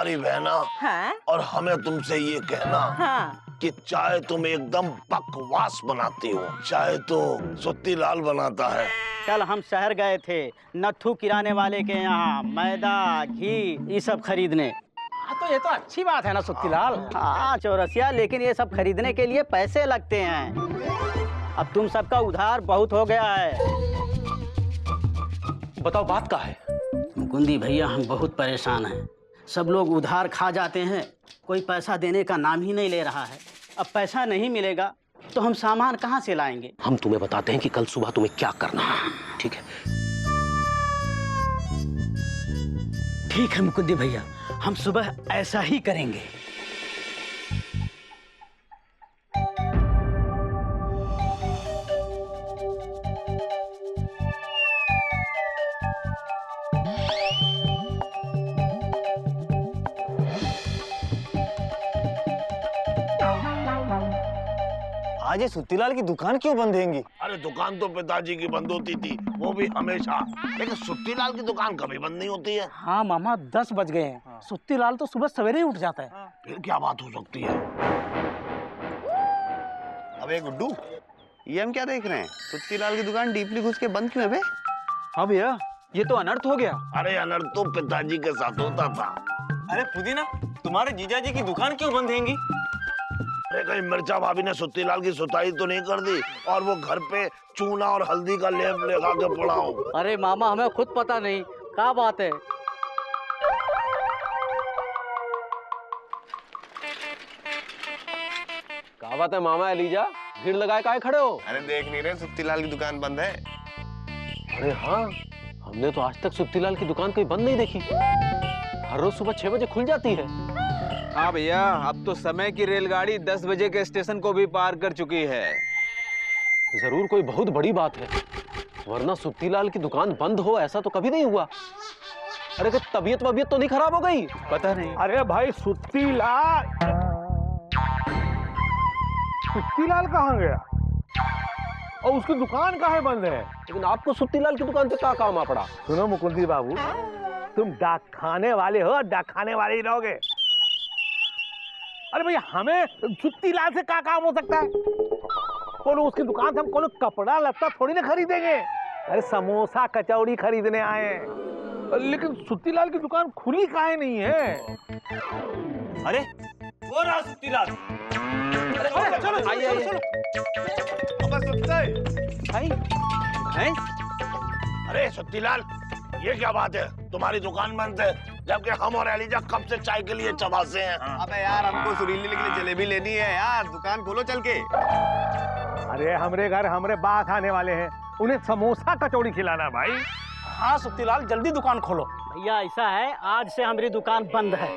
तुम्हारी बहना। हाँ? और हमें तुमसे ये कहना हाँ? कि चाय तुम एकदम बकवास बनाती हो, चाय तो सुत्ती लाल बनाता है। कल हम शहर गए थे नथु किराने वाले के यहाँ मैदा घी ये सब खरीदने। हाँ तो ये तो अच्छी बात है ना सुत्तीलाल। हाँ चौरसिया, लेकिन ये सब खरीदने के लिए पैसे लगते हैं। अब तुम सबका उधार बहुत हो गया है। बताओ बात का है। मुकुंदी भैया, हम बहुत परेशान हैं। सब लोग उधार खा जाते हैं, कोई पैसा देने का नाम ही नहीं ले रहा है। अब पैसा नहीं मिलेगा तो हम सामान कहाँ से लाएंगे? हम तुम्हें बताते हैं कि कल सुबह तुम्हें क्या करना है, ठीक है? ठीक है मुकुंदी भैया, हम सुबह ऐसा ही करेंगे। आज ये सुत्तीलाल की दुकान क्यों बंद रहेंगी? अरे दुकान तो पिताजी की बंद होती थी, वो भी हमेशा, लेकिन सुत्तीलाल की दुकान कभी बंद नहीं होती है। हाँ मामा 10 बज गए हैं। हाँ। सुत्तीलाल तो सुबह सवेरे ही उठ जाता है। हाँ। फिर क्या बात हो सकती है? अबे गुड्डू, ये हम क्या देख रहे हैं? सुत्तीलाल की दुकान डीपली घुस के बंद क्यों है बे? हाँ भैया, ये तो अनर्थ हो गया। अरे अनर्थ तो पिताजी के साथ होता था। अरे पुदीना, तुम्हारे जीजाजी की दुकान क्यों बंद रहेंगी? अरे कहीं मिर्चा भाभी ने सुत्तीलाल की सुताई तो नहीं कर दी और वो घर पे चूना और हल्दी का लेप लगा के पड़ा हो? अरे मामा, हमें खुद पता नहीं क्या बात है। क्या बात है मामा एलीजा, भीड़ लगाए काहे खड़े हो? अरे देख नहीं रहे, सुत्तीलाल की दुकान बंद है। अरे हाँ, हमने तो आज तक सुत्तीलाल की दुकान कोई बंद नहीं देखी। हर रोज सुबह 6 बजे खुल जाती है। हाँ भैया, अब तो समय की रेलगाड़ी 10 बजे के स्टेशन को भी पार कर चुकी है। जरूर कोई बहुत बड़ी बात है, वरना सुत्तीलाल की दुकान बंद हो ऐसा तो कभी नहीं हुआ। अरे कोई तबीयत वबीयत तो नहीं खराब हो गई? पता नहीं। अरे भाई सुत्तीलाल कहाँ गया और उसकी दुकान काहे बंद है? लेकिन आपको सुत्तीलाल की दुकान पे क्या काम आ पड़ा? सुनो मुकुंदी बाबू, तुम डाक खाने वाले हो, डाक खाने वाले ही रहोगे। अरे भैया, हमें सुत्तीलाल से क्या काम हो सकता है? कोनो उसकी दुकान से हम कोनो कपड़ा लत्ता थोड़ी ना खरीदेंगे। अरे समोसा कचौड़ी खरीदने आए हैं। लेकिन सुत्तीलाल की दुकान खुली काहे नहीं है? अरे वो रहा सुत्तीलाल। चलो आइए, आइए। अरे सुत्तीलाल, ये क्या बात है? तुम्हारी दुकान बंद है जबकि हम और एलिजा कब से चाय के लिए चबासे हैं। अबे यार, हमको सुरीली के लिए जलेबी लेनी है यार, दुकान खोलो चल के। अरे हमरे घर हमरे बात आने वाले हैं, उन्हें समोसा कचौड़ी खिलाना भाई। हाँ सुत्तीलाल, जल्दी दुकान खोलो। भैया ऐसा है, आज से हमारी दुकान बंद है।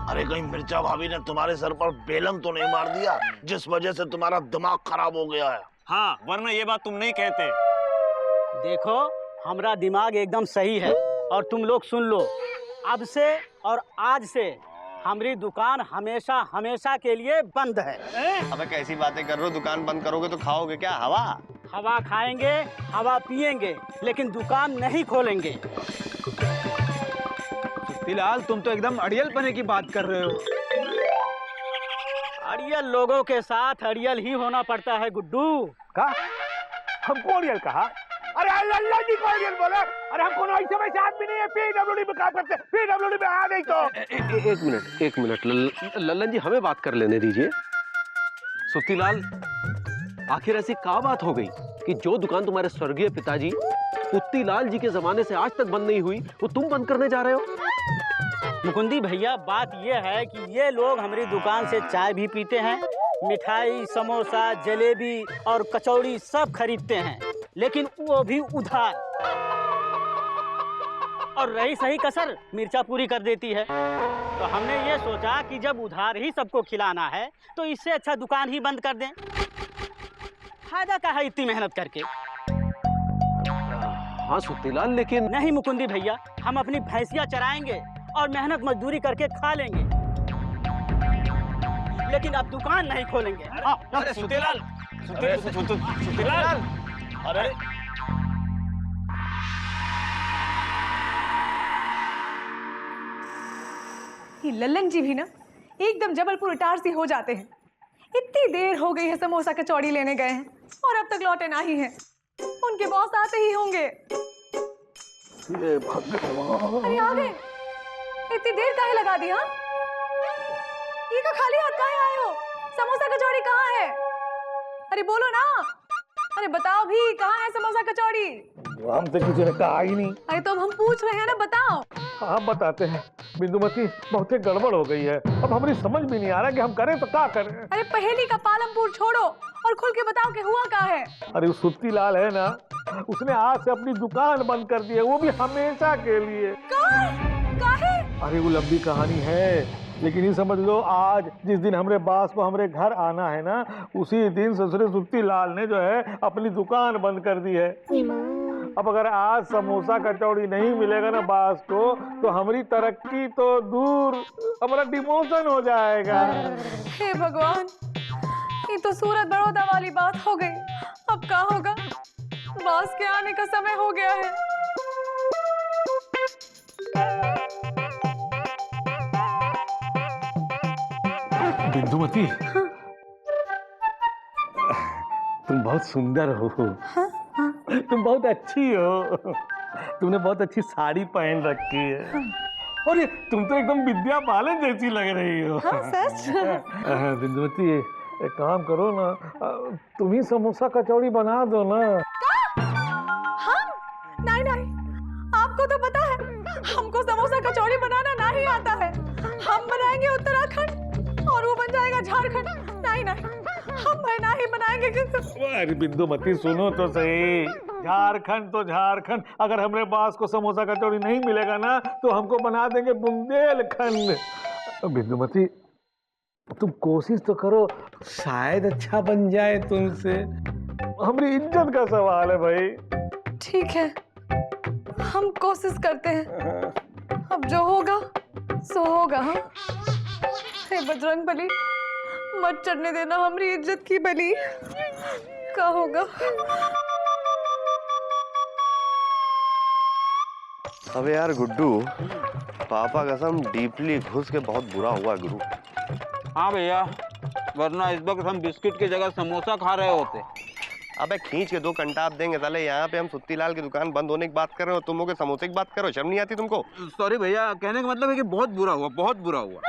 अरे कहीं मिर्चा भाभी ने तुम्हारे सर पर बेलन तो नहीं मार दिया जिस वजह से तुम्हारा दिमाग खराब हो गया है? हाँ, वरना ये बात तुम नहीं कहते। देखो, हमारा दिमाग एकदम सही है और तुम लोग सुन लो, अब से और आज से हमारी दुकान हमेशा हमेशा के लिए बंद है। अबे कैसी बातें कर रहे हो? दुकान बंद करोगे तो खाओगे क्या? हवा? हवा खाएंगे, हवा पिएंगे, लेकिन दुकान नहीं खोलेंगे। सुत्तीलाल, तुम तो एकदम अड़ियल पने की बात कर रहे हो। अड़ियल लोगों के साथ अड़ियल ही होना पड़ता है गुड्डू। का? हमको अड़ियल कहा? अरे अल्लाह जी को अड़ियल बोला? अरे हम कोनो ऐसे वैसे आदमी नहीं है, पीडब्ल्यूडी में काम करते, पीडब्ल्यूडी में आ नहीं तो। एक मिनट लल्लन जी, हमें बात कर लेने दीजिए। सुत्तीलाल, आखिर ऐसी क्या बात हो गई कि जो दुकान तुम्हारे स्वर्गीय पिताजी पुत्तीलाल जी के जमाने से आज तक बंद नहीं हुई, वो तुम बंद करने जा रहे हो? मुकुंदी भैया, बात ये है कि ये लोग हमारी दुकान से चाय भी पीते हैं, मिठाई, समोसा, जलेबी और कचौड़ी सब खरीदते हैं, लेकिन वो भी उधार। और रही सही कसर मिर्चा पूरी कर देती है। तो हमने ये सोचा कि जब उधार ही सबको खिलाना है तो इससे अच्छा दुकान ही बंद कर दें। फायदा क्या है इतनी मेहनत करके? हाँ सुत्तीलाल, लेकिन नहीं मुकुंदी भैया, हम अपनी भैंसियां चराएंगे और मेहनत मजदूरी करके खा लेंगे, लेकिन अब दुकान नहीं खोलेंगे। अरे सुत्तीलाल, सुत्तीलाल, अरे ये लल्लन जी भी ना एकदम जबलपुर इटार से हो जाते हैं। इतनी देर हो गई है समोसा कचौड़ी लेने गए हैं और अब तक लौटे नहीं हैं। उनके बॉस आते ही होंगे। अरे आ गए, इतनी देर काहे लगा दी? हाँ, ये तो खाली हाथ काहे आए हो? समोसा कचौड़ी कहाँ है? अरे बोलो ना, अरे बताओ भी, कहाँ है समोसा कचौड़ी? हमसे किसी ने कहा ही नहीं। अरे तो हम पूछ रहे हैं ना, बताओ। हाँ बताते हैं बिंदुमती, बहुत ही गड़बड़ हो गई है। अब हमारी समझ भी नहीं आ रहा कि हम करें तो क्या करें। अरे पहेली का पालमपुर छोड़ो और खुल के बताओ कि हुआ क्या है। अरे उस सुत्ती लाल है ना, उसने आज से अपनी दुकान बंद कर दी है, वो भी हमेशा के लिए। काहे? अरे वो लंबी कहानी है, लेकिन ये समझ लो आज जिस दिन हमारे बास को हमारे घर आना है ना, उसी दिन ससुरे सुत्ती लाल ने जो है अपनी दुकान बंद कर दी है। अब अगर आज समोसा कचौड़ी नहीं मिलेगा ना बास को, तो हमारी तरक्की तो दूर, हमारा डिमोशन हो जाएगा। हे भगवान, ये तो सूरत बड़ौदा वाली बात हो गई। अब क्या होगा? बास के आने का समय हो गया है। बिंदुमती, तुम बहुत सुंदर हो। तुम बहुत अच्छी हो। तुमने बहुत अच्छी साड़ी पहन रखी है। और ये तुम तो एकदम विद्या बालन जैसी लग रही हो। हाँ, सच। बिंदुमती, एक काम करो ना, तुम ही समोसा कचौड़ी बना दो ना। हम? नहीं नहीं, आपको तो पता है हमको समोसा कचौड़ी बनाना नहीं आता है। हम बनाएंगे उत्तराखंड और वो बन जाएगा झारखंड। नहीं नहीं, हम नहीं बनाएंगे। अरे बिंदुमती सुनो तो सही, झारखंड तो झारखंड, अगर हमारे बास को समोसा कचौड़ी नहीं मिलेगा ना, तो हमको बना देंगे बुंदेलखंड। बिंदुमती, तुम कोशिश तो करो, शायद अच्छा बन जाए तुमसे। हमारी इज्जत का सवाल है भाई। ठीक है, हम कोशिश करते हैं। अब जो होगा सो होगा। हाँ, हे बजरंग बली, मत चढ़ने देना हमारी इज्जत की बलि। क्या होगा? अबे यार गुड्डू, पापा कसम डीपली घुस के बहुत बुरा हुआ गुरु। हाँ भैया, वरना इस वक्त हम बिस्किट की जगह समोसा खा रहे होते। अबे खींच के 2 घंटा आप देंगे साले। यहाँ पे हम सुत्ती लाल की दुकान बंद होने की बात कर रहे हो, तुम लोग समोसे की बात करो। शर्म नहीं आती तुमको? सॉरी भैया, कहने का मतलब है कि बहुत बुरा हुआ, बहुत बुरा हुआ।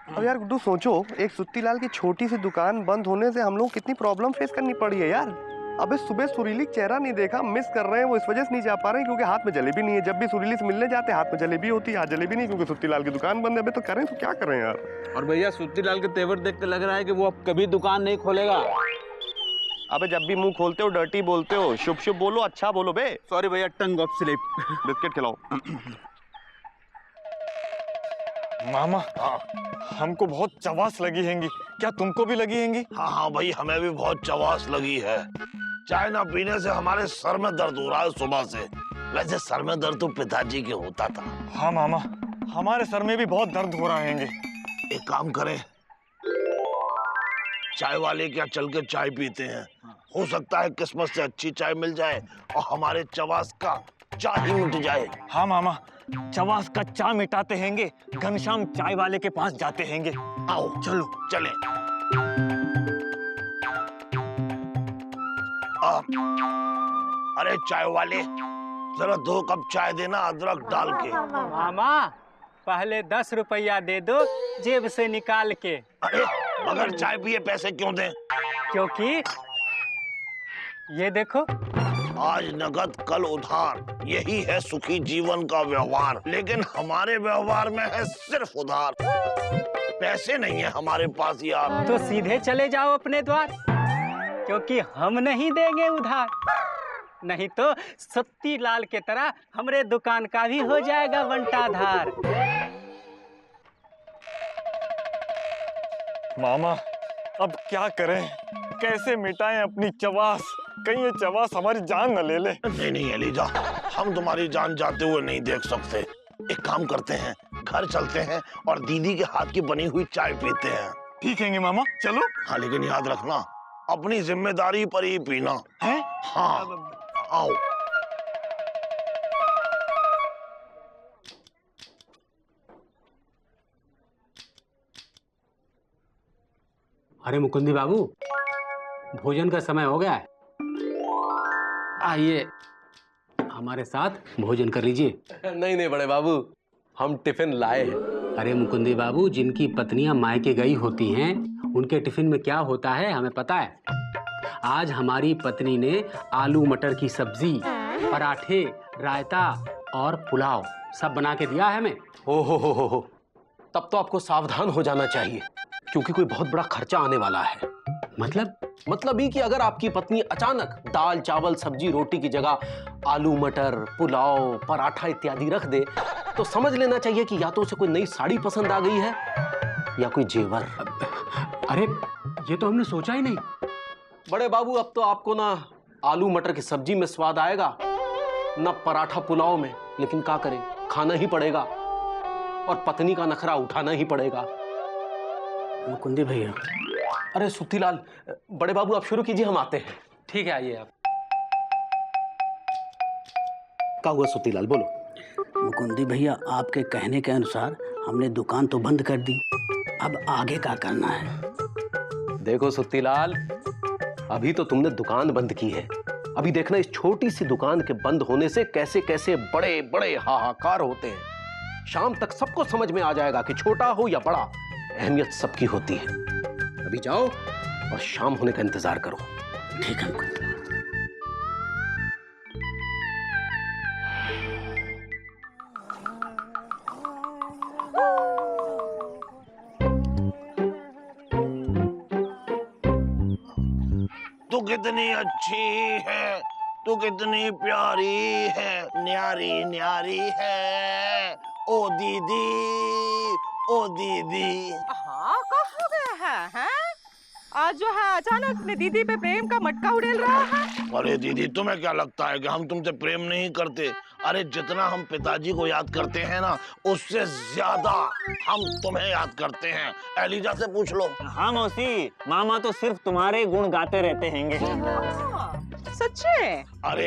अब यार गुड्डू सोचो, एक सुत्ती लाल की छोटी सी दुकान बंद होने से हम लोग कितनी प्रॉब्लम फेस करनी पड़ी है यार। अबे सुबह सुरीली चेहरा नहीं देखा, मिस कर रहे हैं। वो इस वजह से नहीं जा पा रहे हैं क्योंकि हाथ में जलेबी नहीं है। जब भी सुरीली से मिलने जाते हाथ में जलेबी होती है, आज जलेबी नहीं क्योंकि सुत्ती लाल की दुकान बंद है। अबे तो करें तो क्या करें यार। और भैया सुत्ती लाल के तेवर देख के लग रहा है कि वो अब कभी दुकान नहीं खोलेगा। अबे जब भी मुंह खोलते हो डर्टी बोलते हो। शुभ शुभ बोलो, अच्छा बोलो बे। सॉरी भैया, टंग ऑफ स्लिप। बिस्किट खिलाओ। मामा, हमको बहुत चवास लगी हैंगी, क्या तुमको भी लगी हैंगी? हाँ हाँ भाई, हमें भी बहुत चवास लगी है। चाय ना पीने से हमारे सर में दर्द हो रहा है सुबह से। वैसे सर में दर्द तो पिताजी के होता था। हाँ मामा, हमारे सर में भी बहुत दर्द हो रहा हैंगे। एक काम करें, चाय वाले क्या चल के चाय पीते हैं। हो सकता है किस्मत से अच्छी चाय मिल जाए और हमारे चवास का चाय ही मिट जाए। हाँ मामा, चवास का चा मिटाते हैंगे, घनश्याम चाय वाले के पास जाते हैंगे। आओ चलो चले। अरे चाय वाले, जरा 2 कप चाय देना अदरक डाल के। मामा, पहले 10 रुपया दे दो जेब से निकाल के। अरे अगर चाय पिए पैसे क्यों दें? क्योंकि ये देखो, आज नगद कल उधार, यही है सुखी जीवन का व्यवहार। लेकिन हमारे व्यवहार में है सिर्फ उधार। पैसे नहीं है हमारे पास यार। तो सीधे चले जाओ अपने द्वार, क्योंकि हम नहीं देंगे उधार। नहीं तो सुत्ती लाल के तरह हमरे दुकान का भी हो जाएगा बंटाधार। मामा, अब क्या करें, कैसे मिटाएं अपनी चवास? कहीं ये चवास हमारी जान न ले ले। नहीं नहीं एलिजा, हम तुम्हारी जान जाते हुए नहीं देख सकते। एक काम करते हैं, घर चलते हैं और दीदी के हाथ की बनी हुई चाय पीते हैं। ठीक है मामा, चलो। हाँ लेकिन याद रखना, अपनी जिम्मेदारी पर ही पीना है। हाँ आओ। अरे मुकुंदी बाबू, भोजन का समय हो गया है, आइए हमारे साथ भोजन कर लीजिए। नहीं नहीं बड़े बाबू, हम टिफिन लाए हैं। अरे मुकुंदी बाबू, जिनकी पत्नियां मायके गई होती हैं उनके टिफिन में क्या होता है हमें पता है। आज हमारी पत्नी ने आलू मटर की सब्जी, पराठे, रायता और पुलाव सब बना के दिया है हमें। हो, तब तो आपको सावधान हो जाना चाहिए, क्योंकि कोई बहुत बड़ा खर्चा आने वाला है। मतलब ही कि अगर आपकी पत्नी अचानक दाल चावल सब्जी रोटी की जगह आलू मटर पुलाव पराठा इत्यादि रख दे, तो समझ लेना चाहिए कि या तो उसे कोई नई साड़ी पसंद आ गई है या कोई जेवर। अरे ये तो हमने सोचा ही नहीं। बड़े बाबू, अब तो आपको ना आलू मटर की सब्जी में स्वाद आएगा ना पराठा पुलाव में, लेकिन क्या करें, खाना ही पड़ेगा और पत्नी का नखरा उठाना ही पड़ेगा। मुकुंदी भैया। अरे सुत्तीलाल, बड़े बाबू आप शुरू कीजिए, हम आते हैं। ठीक है, आइए आप। क्या हुआ सुत्तीलाल, बोलो। मुकुंदी भैया, आपके कहने के अनुसार हमने दुकान तो बंद कर दी, अब आगे क्या करना है? देखो सुत्तीलाल, अभी तो तुमने दुकान बंद की है, अभी देखना इस छोटी सी दुकान के बंद होने से कैसे कैसे बड़े बड़े हाहाकार होते हैं। शाम तक सबको समझ में आ जाएगा कि छोटा हो या बड़ा, अहमियत सबकी होती है। अभी जाओ और शाम होने का इंतजार करो। ठीक है मुकुंद। तू कितनी अच्छी है, तू कितनी प्यारी है, न्यारी न्यारी है, ओ दीदी ओ दीदी। हाँ, कहाँ गया है? आज जो है अचानक अपने दीदी पे प्रेम का मटका उड़ेल रहा है। अरे दीदी, तुम्हें क्या लगता है कि हम तुमसे प्रेम नहीं करते? अरे जितना हम पिताजी को याद करते हैं ना, उससे ज्यादा हम तुम्हें याद करते हैं। एलिजा से पूछ लो। हाँ मौसी, मामा तो सिर्फ तुम्हारे गुण गाते रहते हैंगे। सच्चे? अरे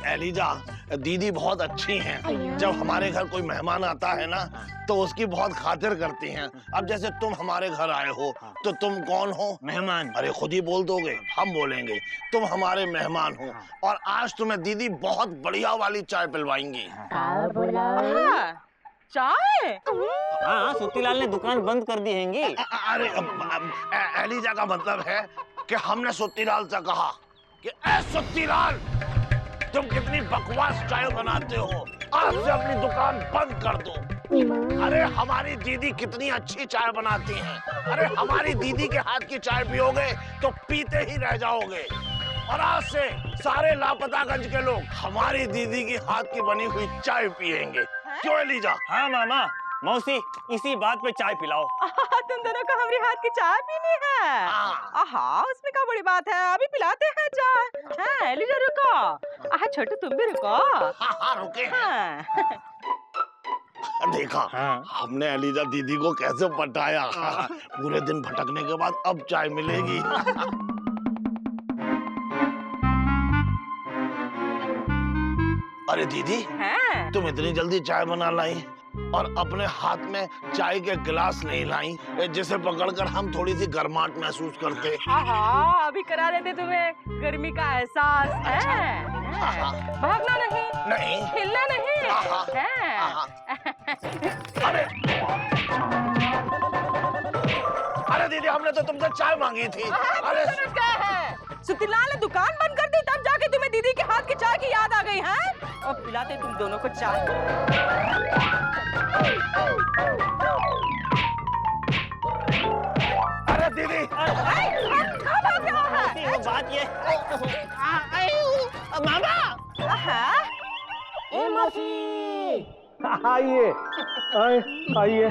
एलिजा, दीदी बहुत अच्छी हैं। जब हमारे घर कोई मेहमान आता है ना, तो उसकी बहुत खातिर करती हैं। अब जैसे तुम हमारे घर आए हो, तो तुम कौन हो? मेहमान। अरे खुद ही बोल दोगे, हम बोलेंगे तुम हमारे मेहमान हो। और आज तुम्हें दीदी बहुत बढ़िया वाली चाय पिलवाएंगी। चाय? हाँ, सुत्तीलाल ने दुकान बंद कर दी हैंगी। अरे एलिजा का मतलब है कि हमने सुत्तीलाल से कहा कि ए सुत्तीलाल, तुम कितनी बकवास चाय बनाते हो, आज से अपनी दुकान बंद कर दो। अरे हमारी दीदी कितनी अच्छी चाय बनाती हैं। अरे हमारी दीदी के हाथ की चाय पियोगे तो पीते ही रह जाओगे। और आज से सारे लापतागंज के लोग हमारी दीदी की हाथ की बनी हुई चाय पियेंगे। क्यों एलिजा? हाँ मामा, मौसी इसी बात पे चाय पिलाओ। तुम दोनों को हमारी हाथ की चाय पीनी है? हाँ, उसमें क्या बड़ी बात है, अभी पिलाते हैं चाय। हाँ, एलिजा रुको। छोटू तुम भी रुको। हाँ, रुके हैं। देखा, हमने एलिजा दीदी को कैसे पटाया। पूरे दिन भटकने के बाद अब चाय मिलेगी। अरे दीदी, तुम इतनी जल्दी चाय बना लाई और अपने हाथ में चाय के गिलास नहीं लाई, जिसे पकड़कर हम थोड़ी सी गर्माहट महसूस करते। हाँ, अभी करा देते तुम्हें गर्मी का एहसास है। भागना नहीं, हिलना नहीं। अरे दीदी, हमने तो तुमसे चाय मांगी थी। अरे क्या है, सुत्तीलाल ने दुकान बंद कर दी, तब जाके तुम्हें दीदी के हाथ की चाय की याद आ गई है? अब पिलाते तुम दोनों को चाय। अरे दीदी, वो बात ये मामा। ए मौसी, आइए आइए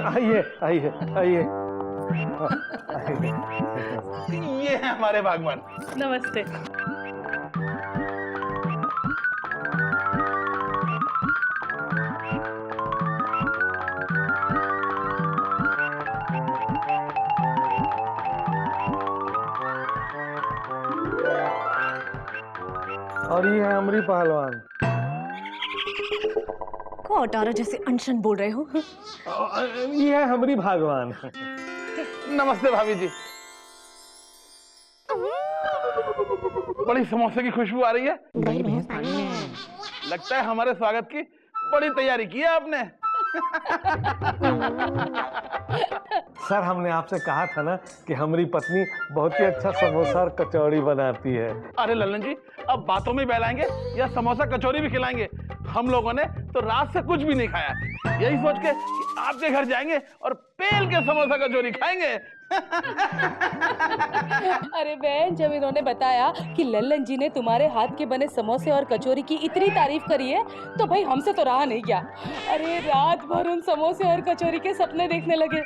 आइए आइए आइए। ये है हमारे बागवान। नमस्ते। और ये है अमरी पहलवान। को अटारा जैसे अनशन बोल रहे हो। ये है हमरी भगवान। नमस्ते भाभी जी। बड़ी समोसे की खुशबू आ रही है। लगता है हमारे स्वागत की बड़ी तैयारी की है आपने। सर हमने आपसे कहा था ना कि हमारी पत्नी बहुत ही अच्छा समोसा और कचौड़ी बनाती है। अरे लल्लन जी, अब बातों में बहलाएंगे या समोसा कचौरी भी खिलाएंगे? हम लोगों ने तो रात से कुछ भी नहीं खाया, यही सोच के कि आपके घर जाएंगे और पेल के समोसा कचौरी खाएंगे। अरे बहन, जब इन्होंने बताया कि लल्लन जी ने तुम्हारे हाथ के बने समोसे और कचौरी की इतनी तारीफ करी है तो भाई हमसे तो रहा नहीं गया। अरे रात भर उन समोसे और कचौरी के सपने देखने लगे।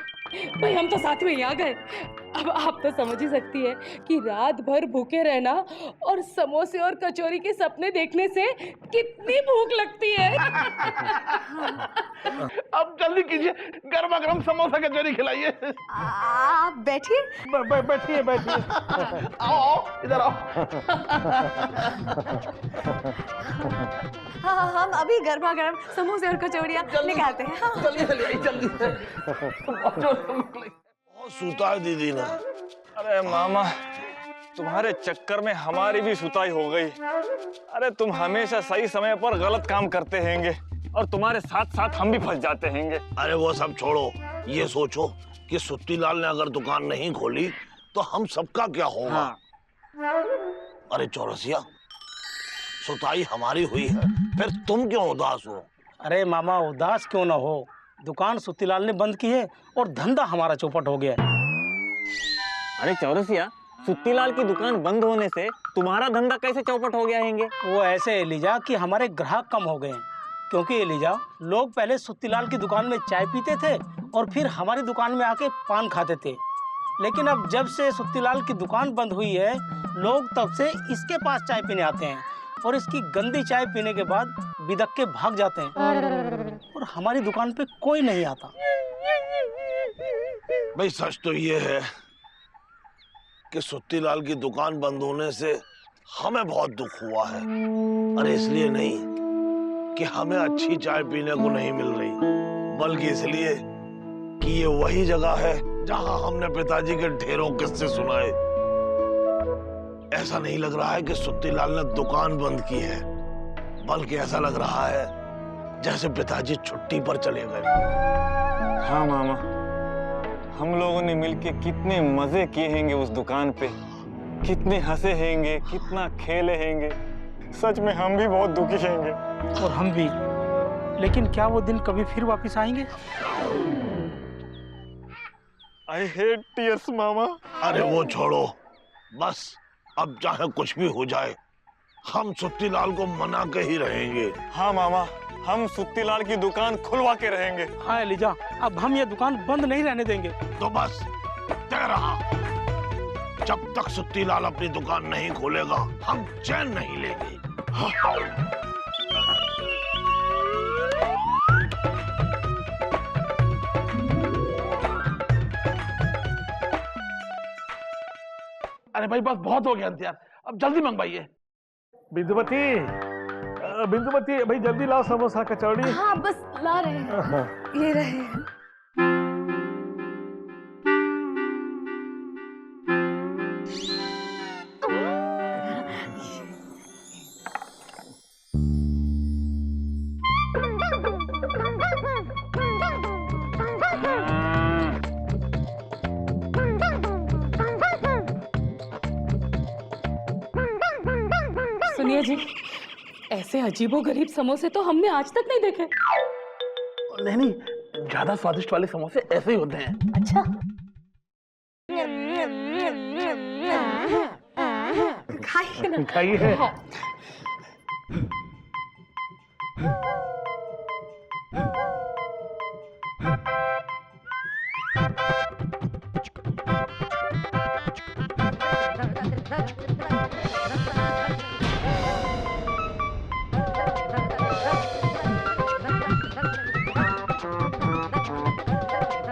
भाई हम तो साथ में ही आ गए। अब आप तो समझ ही सकती है कि रात भर भूखे रहना और समोसे और कचौरी के सपने देखने से कितनी भूख लगती है। अब जल्दी कीजिए, गर्मा गर्म समोसा कचौरी खिलाइए। आप बैठिए। बैठिए बैठिए। आओ आओ, इधर आओ। हाँ, हम अभी गर्मा गर्म समोसे और कचौड़ियाँ लेके आते हैं। हाँ। जल्दी जल्दी बहुत सूता है दीदी ने। अरे मामा, तुम्हारे चक्कर में हमारी भी सुताई हो गई। अरे तुम हमेशा सही समय पर गलत काम करते हैंगे और तुम्हारे साथ साथ हम भी फंस जाते हैंगे। अरे वो सब छोड़ो, ये सोचो कि सुत्तीलाल ने अगर दुकान नहीं खोली तो हम सबका क्या होगा। हाँ। अरे चौरसिया, सुताई हमारी हुई है, फिर तुम क्यों उदास हो? अरे मामा, उदास क्यों ना हो, दुकान सुत्तीलाल ने बंद की है और धंधा हमारा चौपट हो गया है। अरे चौरसिया, सुत्तीलाल की दुकान बंद होने से तुम्हारा धंधा कैसे चौपट हो गया हैंगे? वो ऐसे एलिजा कि हमारे ग्राहक कम हो गए हैं, क्योंकि एलिजा लोग पहले सुत्तीलाल की दुकान में चाय पीते थे और फिर हमारी दुकान में आके पान खाते थे। लेकिन अब जब से सुत्तीलाल की दुकान बंद हुई है, लोग तब से इसके पास चाय पीने आते हैं और इसकी गंदी चाय पीने के बाद बिदक के भाग जाते हैं और हमारी दुकान पे कोई नहीं आता। भाई सच तो ये है कि सुत्तीलाल की दुकान बंद होने से हमें बहुत दुख हुआ है। अरे इसलिए नहीं कि हमें अच्छी चाय पीने को नहीं मिल रही, बल्कि इसलिए कि ये वही जगह है जहां हमने पिताजी के ढेरों किस्से सुनाए। ऐसा नहीं लग रहा है कि सुत्तीलाल ने दुकान बंद की है, बल्कि ऐसा लग रहा है जैसे पिताजी छुट्टी पर चले गए। हाँ मामा, हम लोगों ने मिलके कितने मजे किए हैंगे उस दुकान पे, कितने हंसे हैंगे, कितना खेले हैंगे। सच में हम भी बहुत दुखी हैंगे। और हम भी, लेकिन क्या वो दिन कभी फिर वापस आएंगे? आई हेट टीयर्स मामा। अरे वो छोड़ो, बस अब चाहे कुछ भी हो जाए हम सुत्तीलाल को मना के ही रहेंगे। हाँ मामा, हम सुत्तीलाल की दुकान खुलवा के रहेंगे। हाँ एलिजा, अब हम ये दुकान बंद नहीं रहने देंगे। तो बस तय रहा, जब तक सुत्तीलाल अपनी दुकान नहीं खोलेगा हम चैन नहीं लेंगे। अरे भाई बस बहुत हो गया इंतजार, अब जल्दी मंगवाइए। बिंदुमती, बिंदुमती भाई जल्दी लाओ समोसा कचौड़ी। हाँ बस ला रहे हैं, ये रहे। सुनिए जी, ऐसे अजीबोगरीब समोसे तो हमने आज तक नहीं देखे। नहीं, ज्यादा स्वादिष्ट वाले समोसे ऐसे ही होते हैं। अच्छा, खाइए ना। खाइए। हाँ।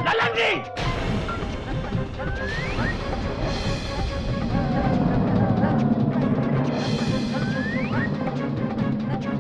लल्लन जी!